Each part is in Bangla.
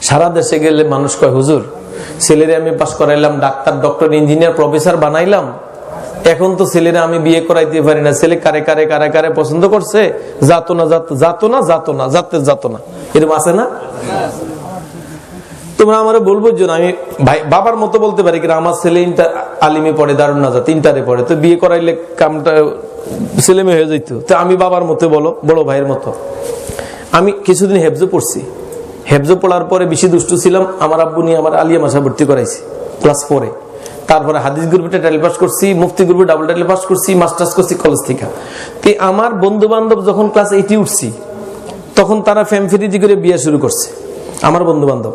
সারা দেশে গেলে মানুষ কয়, হুজুর ছেলেরে আমি পাস করাইলাম, ডাক্তার, ডক্টর, ইঞ্জিনিয়ার, প্রফেসর বানাইলাম, এখন তো ছেলেরা আমি বিয়ে করাইতে পারি না। ছেলে কারে কারে কারে কারে পছন্দ করছে, যাতো না যাতো না, এরকম আছে না? তোমরা আমার বলবো যে আমি ভাই বাবার মতো বলতে পারি কিনা, আমার ছেলে আলিমে পড়ে, দারুন নাজাত ইন্টারে পড়ে, তো বিয়ে করাইলে কামটা ছেলে মেয়ে হয়ে যেত। তো আমি বাবার মতো বলো, বড় ভাইয়ের মতো। আমি কিছুদিন হেফজো পড়ছি, হেফজো পড়ার পরে বেশি দুষ্টু ছিলাম। আমার আব্বু নিয়ে আমার আলিয়া মাসা ভর্তি করাইছি ক্লাস 4-এ। তারপরে হাদিস গ্রুপে টাইটেল পাস করছি, মুফতি গ্রুপে ডাবল টাইটেল পাস করছি, মাস্টার্স করছি কলেজ থেকে। তো আমার বন্ধু বান্ধব যখন ক্লাস 8-এ উঠছি, তখন তারা ফ্যামিলি করে বিয়ে শুরু করছে। আমার বন্ধু বান্ধব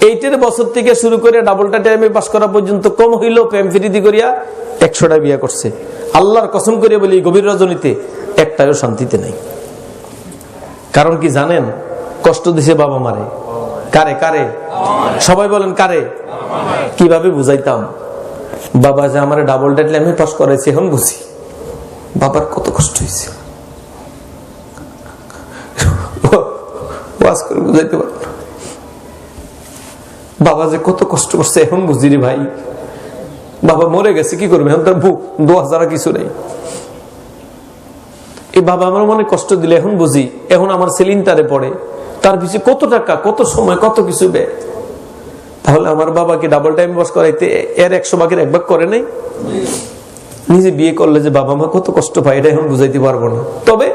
8-এর বছর থেকে শুরু করে ডাবল টাইটেল পাস করা পর্যন্ত কম হইলেও ফ্যামিলি করিয়া 100টা বিয়ে করছে। আল্লাহর কসম করে বলি, গভীর রজনীতে একটাও শান্তিতে নাই। কারণ কি জানেন? কষ্ট দিছে বাবা মারে। কারে কারে? সবাই বলেন কারে? কিভাবে বুঝাইতাম? বাবা যে আমার ডাবল টাইটেল আমি পাস করাইছি, এখন বুঝি বাবার কত কষ্ট হয়েছে। ওয়াজ করে বুঝাইতে পারবো না, বাবা যে কত কষ্ট করছে এখন বুঝি রে ভাই। বাবা মরে গেছে, কি করবে এখন? তার দোয়া ছাড়া কিছু নেই। এই বাবা আমার মনে কষ্ট দিলে এখন বুঝি। এখন আমার ছেলে ইন্টারে পড়ে, তার পিছিয়ে কত টাকা, কত সময়, কত কিছু ব্যয়। তাহলে আমার বাবাকে ডাবল টাইম পাস করাইতে এর 100 ভাগের 1 ভাগ করে নাই? নিজে বিয়ে করলে যে বাবা মা কত কষ্ট পায়, এটা এখন বুঝাইতে পারবো না। তবে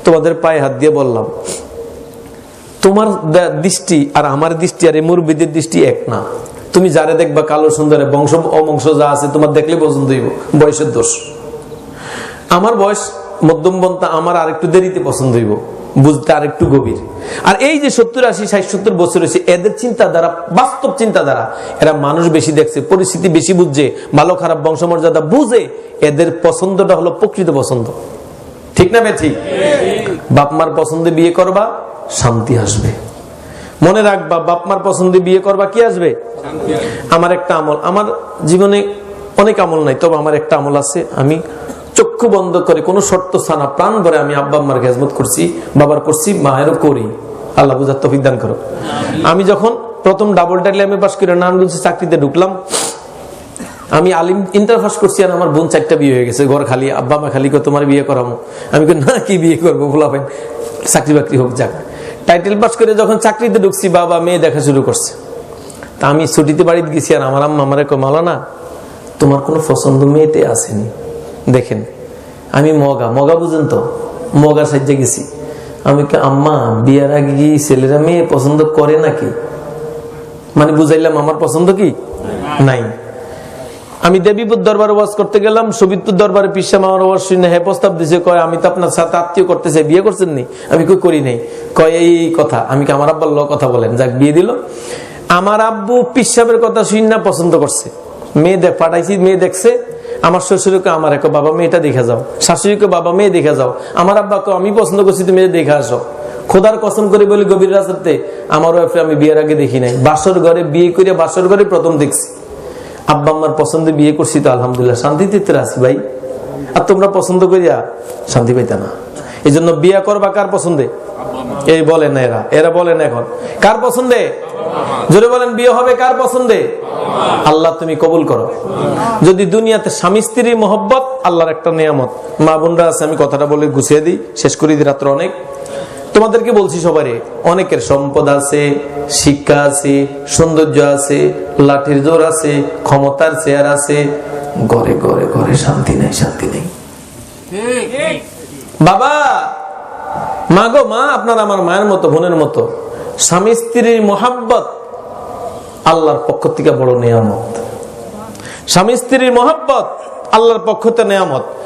তোমাদের পায়ে হাত দিয়ে বললাম, তোমার দৃষ্টি আর আমার দৃষ্টি আর এই মুরব্বিদের দৃষ্টি এক না। তুমি যারে দেখবা কালো সুন্দরে, বংশ অবংশ যা আছে তোমার দেখলে পছন্দ হইব, বয়সের দোষ। আমার বয়স মধ্যমপন্থা, আমার আরেকটু দেরিতে পছন্দ হইব, বুঝতে আরেকটু গভীর। আর এই যে 70, 80, 60, 70 বছর হয়েছে, এদের চিন্তাধারা বাস্তব চিন্তাধারা। এরা মানুষ বেশি দেখছে, পরিস্থিতি বেশি বুঝছে, ভালো খারাপ বংশমর্যাদা বুঝে। এদের পছন্দটা হলো প্রকৃত পছন্দ। ঠিক না বে? ঠিক। বাপ মার পছন্দে বিয়ে করবা, শান্তি আসবে। মনে রাখবা, বাপ মার পছন্দে বিয়ে করবা, কি আসবে? আমার একটা আমল, আমার জীবনে অনেক আমল নাই, তবে আমার একটা আমল আছে। আমি চক্ষু বন্ধ করে কোন শর্ত ছাড়া প্রাণ ভরে আমি আব্বা আম্মার খেজমত করছি, বাবার করছি, মায়েরও করি। আল্লাহ বুঝার তৌফিক দান করো। আমি যখন প্রথম ডাবল টাইটেল আমি পাস করে নারায়ণগঞ্জে চাকরিতে ঢুকলাম, আমি আলিম ইন্টার পাস করছি, আর আমার বোন 4টা বিয়ে হয়ে গেছে, ঘর খালি। আব্বা মা খালি তোমার বিয়ে করামো। আমি না, কি বিয়ে করবো, বলাবেন চাকরি বাকরি হোক যাক। টাইটেল পাস করে যখন চাকরিতে ঢুকছি, বাবা মেয়ে দেখা শুরু করছে। তা আমি ছুটিতে বাড়িতে গেছি, আর আমার আম্মা আমারে মাওলানা তোমার কোনো পছন্দ মেয়েতে আসেনি, দেখেন। আমি মগা বুঝেন তো, মগা সাজ্জা গেছি। আমি আম্মা বিয়ার আগে কি ছেলেরা মেয়ে পছন্দ করে নাকি? মানে বুঝাইলাম আমার পছন্দ কি নাই। আমি দেবীপুর দরবারে ওয়াজ করতে গেলাম, সবিতপুর দরবারে পিসা মামার ওয়াজ শুনে হ্যাঁ প্রস্তাব দিছে, কয় আমি তো আপনার সাথে আত্মীয় করতে চাই, বিয়ে করছেন নি? আমি কই করি নাই। কয় এই কথা। আমি আমার আব্বার লোক কথা বলেন, যাক বিয়ে দিল। আমার আব্বু পিসাবের কথা শুনে পছন্দ করছে, মেয়ে পাঠাইছি, মেয়ে দেখছে। আমার শ্বশুরকে আমার এক বাবা মেয়েটা দেখে যাও, শাশুড়িকে বাবা মেয়ে দেখে যাও। আমার আব্বাকে আমি পছন্দ করছি, তুমি দেখে আসো। খোদার কসম করে বলি, গভীর রাতে আমার ওয়াইফে আমি বিয়ের আগে দেখি নাই। বাসর ঘরে বিয়ে করে, বাসর ঘরে প্রথম দেখছি। আব্বা আম্মার পছন্দে বিয়ে করছি, তো আলহামদুলিল্লাহ শান্তিতে আছি ভাই। আর তোমরা পছন্দ করিয়া শান্তি পাইতা না। এই জন্য বিয়ে করবা কার পছন্দে? এই বলে না, এরা বলে না এখন কার পছন্দে? জোরে বলেন, বিয়ে হবে কার পছন্দে? আল্লাহ তুমি কবুল করো। যদি দুনিয়াতে স্বামী স্ত্রীর মহব্বত আল্লাহর একটা নিয়ামত। মা বোনরা আছে, আমি কথাটা বলে গুছিয়ে দিই, শেষ করি দিই, রাত্র অনেক। তোমাদেরকে বলছি, সবারই অনেকের সম্পদ আছে, শিক্ষা আছে, সৌন্দর্য আছে, লাঠির জোর আছে, ক্ষমতার চেয়ার আছে, ঘরে ঘরে ঘরে শান্তি নেই, শান্তি নেই। বাবা মা গো, মা আপনার আমার মায়ের মতো, বোনের মতো। স্বামী স্ত্রীর মহাব্বত আল্লাহর পক্ষ থেকে বড় নিয়ামত। স্বামী স্ত্রীর মহাব্বত আল্লাহর পক্ষ থেকে নিয়ামত।